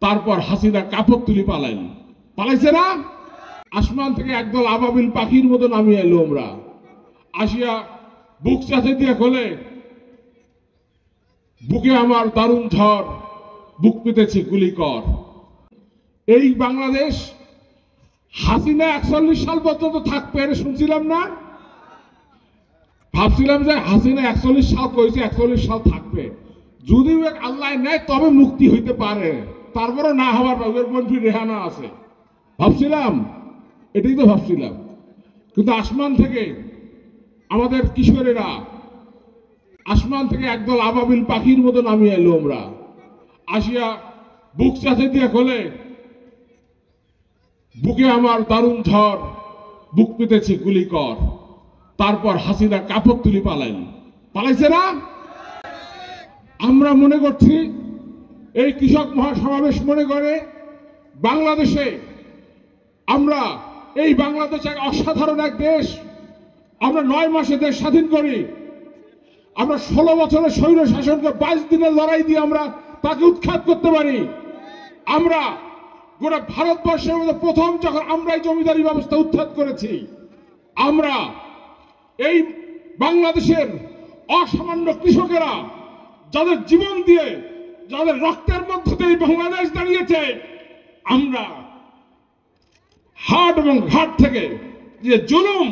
তারপর হাসিনা কাপড় তুলি পালাইছে না? আসমান থেকে একদল আবাবিল পাখির মতো নামিয়ে এলো। আমরা আসিয়া বুক চাচে দিয়ে খোলে, বুকে আমার দারুণ ঝড়, বুক পেতেছে গুলি কর। এই বাংলাদেশ হাসিনা 41 সাল পর্যন্ত থাকবে এটা শুনছিলাম না? ভাবছিলাম যে হাসিনা 41 সাল কইছে, 41 সাল থাকবে, যদি আল্লাহ নেয় তবে মুক্তি হইতে পারে, তারপরে না হওয়ার মন্ত্রী রেহানা আছে। ভাবছিলাম, এটাই তো ভাবছিলাম। কিন্তু আসমান থেকে আমাদের কিশোরেরা, আসমান থেকে একদল আবাবিল পাখির মতো নামিয়ে এলো। আমরা আসিয়া বুক চাচে দিয়ে খোলে, বুকে আমার দারুণ ঝড়, বুক পেতেছে গুলি কর। তারপর হাসিনা কাপড় তুলি পালাইছে না? আমরা মনে করছি এই কৃষক মহাসমাবেশ মনে করে বাংলাদেশে আমরা, এই বাংলাদেশ এক অসাধারণ এক দেশ। আমরা 9 মাসে দেশ স্বাধীন করি। আমরা 16 বছরের স্বৈর শাসনকে 22 দিনের লড়াই দিয়ে আমরা তাকে উৎখাত করতে পারি। আমরা গোটা ভারতবর্ষের মধ্যে প্রথম যখন আমরা এই জমিদারি ব্যবস্থা উৎখাত করেছি, আমরা এই বাংলাদেশের অসামান্য কৃষকেরা যাদের জীবন দিয়ে, যাদের রক্তের মধ্যে দিয়ে বাংলাদেশ দাঁড়িয়েছে, আমরা হাট এবং ঘাট থেকে যে জুলুম,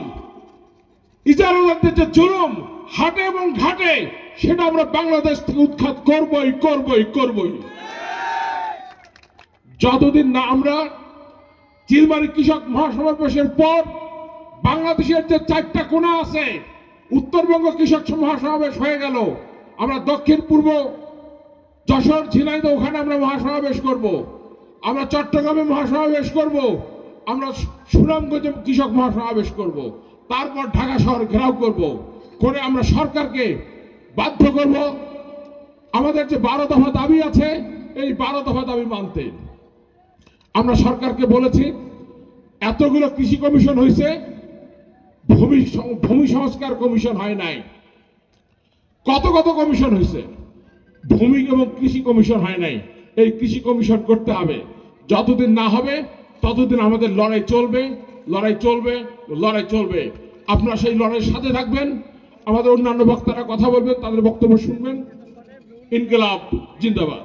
ইজারাদারদের যে জুলুম হাটে এবং ঘাটে, সেটা আমরা বাংলাদেশ থেকে উৎখাত করবই। যতদিন না আমরা চিলমারি কৃষক মহাসমাবেশের পর বাংলাদেশের যে 4টা কোণা আছে, উত্তরবঙ্গ কৃষক মহাসমাবেশ হয়ে গেল, আমরা দক্ষিণ পূর্ব যশোর ঝিনাইদহ ওখানে আমরা মহাসমাবেশ করব, আমরা চট্টগ্রামে মহাসমাবেশ করব, আমরা সুনামগঞ্জে কৃষক মহাসমাবেশ করব, তারপর ঢাকা শহর ঘেরাও করে আমরা সরকারকে বাধ্য করব আমাদের যে 12 দফা দাবি আছে, এই 12 দফা দাবি মানতে। আমরা সরকারকে বলেছি, এতগুলো কৃষি কমিশন হয়েছে, ভূমি সংস্কার কমিশন হয় নাই। কত কমিশন হয়েছে, ভূমি এবং কৃষি কমিশন হয় নাই। এই কৃষি কমিশন করতে হবে। যতদিন না হবে ততদিন আমাদের লড়াই চলবে। আপনারা সেই লড়াইয়ের সাথে থাকবেন। আমাদের অন্যান্য বক্তারা কথা বলবেন, তাদের বক্তব্য শুনবেন। ইনকিলাব জিন্দাবাদ।